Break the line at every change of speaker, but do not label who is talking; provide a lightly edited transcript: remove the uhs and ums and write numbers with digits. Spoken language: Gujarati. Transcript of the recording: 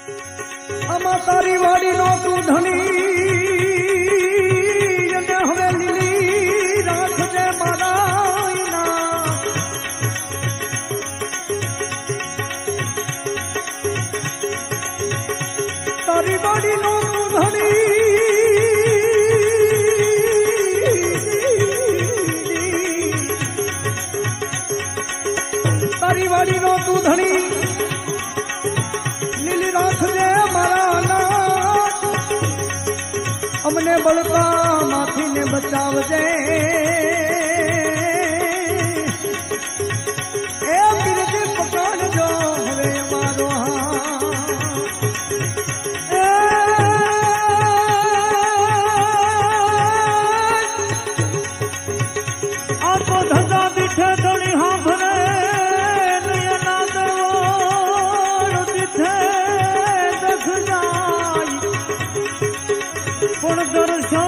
આમાં તારી વાડીનો તું ધણી અને હવે લીલી રાખજે મારા તારી વાડીનો તું ધણી તારી વાડીનો તું ધણી લીલી રાખજે મારા નાથ અમને બળતા માથીને બચાવજે એ બિરજી પકડજો હવે મારો આ તો ધંધા દીઠે ધણી સાંભળે પણ દર્શન